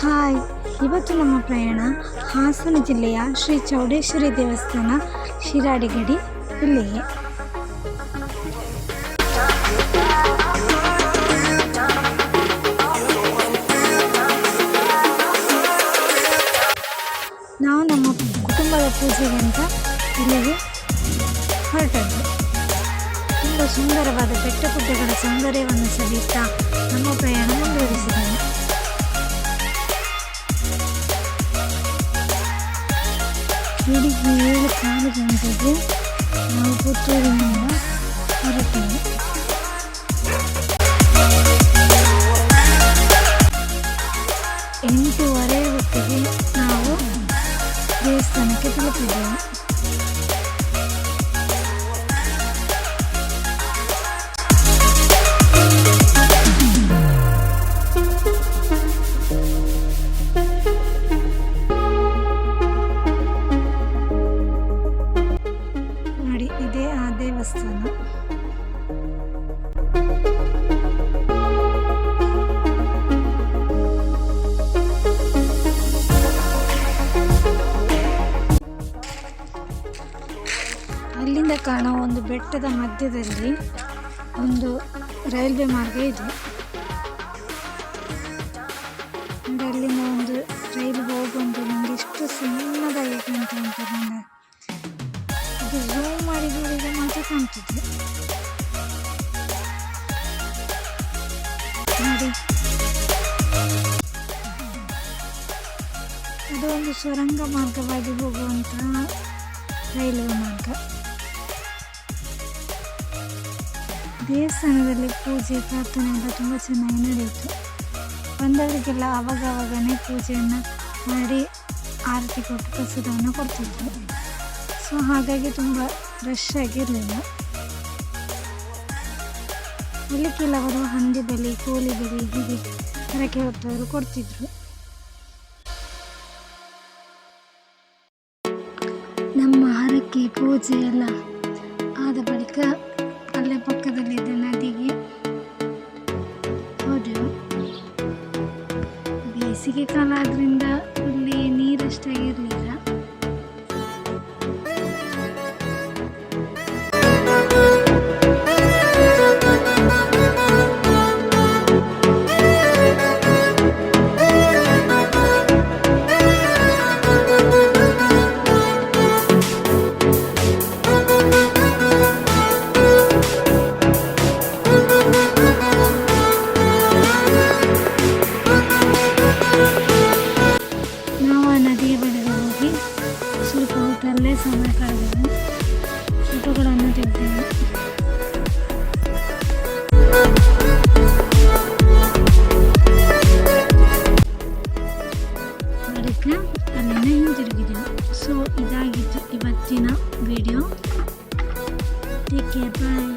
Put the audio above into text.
Hi, ಇವತ್ತು ನಮ್ಮ ಪ್ರಯಾಣ ಹಾಸನ ಜಿಲ್ಲೆಯ ಶ್ರೀ ಚೌಡೇಶ್ವರಿ ದೇವಸ್ಥಾನ ಶಿರಾಡಿಗಡಿ ಇಲ್ಲಿಗೆ. ನಾವು ನಮ್ಮ ಕುಟುಂಬದ ಪೂಜೆಗೆ ಅಂತ ಇಲ್ಲಿಗೆ ಹೊರಟದ್ದು. ತುಂಬ ಸುಂದರವಾದ ಬೆಟ್ಟಗುಡ್ಡಗಳ ಸೌಂದರ್ಯವನ್ನು ಸವಿಯುತ್ತಾ ನಮ್ಮ ಪ್ರಯಾಣ ಮುಂದುವರಿಸಿದ್ದೇವೆ. ಬೆಳಿಗ್ಗೆ 7 ಗಂಟೆಗೆ ನಾವು ಪುತ್ತೂರಿನಿಂದ ಹೊರಟೆವು. 8:30 ಹೊತ್ತಿಗೆ ನಾವು ದೇವಸ್ಥಾನಕ್ಕೆ ತಲುಪಿದ್ದೆವು. ನೋಡಿ, ಇದೇ ಆ ದೇವಸ್ಥಾನ. ಅಲ್ಲಿಂದ ಕಾಣುವ ಒಂದು ಬೆಟ್ಟದ ಮಧ್ಯದಲ್ಲಿ ಒಂದು ರೈಲ್ವೆ ಮಾರ್ಗ ಇದೆ. ಅಲ್ಲಿಂದ ಒಂದು ರೈಲು ಹೋಗುವಂತ ನನಗೆ ಎಷ್ಟು ಸಣ್ಣದಾಗಿ ಕಾಣ್ತಾ ಉಂಟು. ಅದು ಝೂಮ್ ಮಾಡಿ ನೋಡಿದ್ರೆ ಮಾತ್ರ ಕಾಣ್ತಿದೆ. ನೋಡಿ, ಅದು ಒಂದು ಸುರಂಗ ಮಾರ್ಗವಾಗಿ ಹೋಗುವಂತಹ ರೈಲ್ವೆ ಮಾರ್ಗ. ದೇವಸ್ಥಾನದಲ್ಲಿ ಪೂಜೆ ಪ್ರಾರ್ಥನೆ ಎಲ್ಲ ತುಂಬ ಚೆನ್ನಾಗಿ ನಡೆಯಿತು. ಬಂದವರಿಗೆಲ್ಲ ಆವಾಗನೇ ಪೂಜೆಯನ್ನು ಮಾಡಿ ಆರತಿ ಕೊಟ್ಟು ಪ್ರಸಾದವನ್ನು ಕೊಡ್ತಿದ್ರು. ಸೊ ಹಾಗಾಗಿ ತುಂಬ ರಶ್ ಆಗಿರಲಿಲ್ಲ. ಇಲ್ಲಿ ಕೆಲವರು ಹಂದಿ ಬಲಿ, ಕೋಳಿ ಬಲಿ ಹೀಗೆ ಹರಕೆ ಹೊತ್ತವರು ಕೊಡ್ತಿದ್ರು. ನಮ್ಮ ಹರಕೆ ಪೂಜೆ ಎಲ್ಲ ಆದ ಬಳಿಕ ಅಲ್ಲೇ ಪಕ್ಕದಲ್ಲಿದ್ದ ನದಿಗೆ ಹೋದೆವು. ಬೇಸಿಗೆ ಕಾಲ ಆದ್ರಿಂದ ಇಲ್ಲಿ ನೀರಷ್ಟಾಗಿರಲಿಲ್ಲ. ಸ್ವಲ್ಪ ಹೊತ್ತಲ್ಲೇ ಸಮಯ ಕಳೆದೆವು. ಫೋಟೋಗಳನ್ನು ತೆಗೆದೆವು. ಬಳಿಕ ಅಲ್ಲಿಂದ ಹಿಂತಿರುಗಿದೆವು. ಸೊ ಇದಾಗಿತ್ತು ಇವತ್ತಿನ ವಿಡಿಯೋ. ಟೇಕ್ ಕೇರ್, ಬಾಯ್.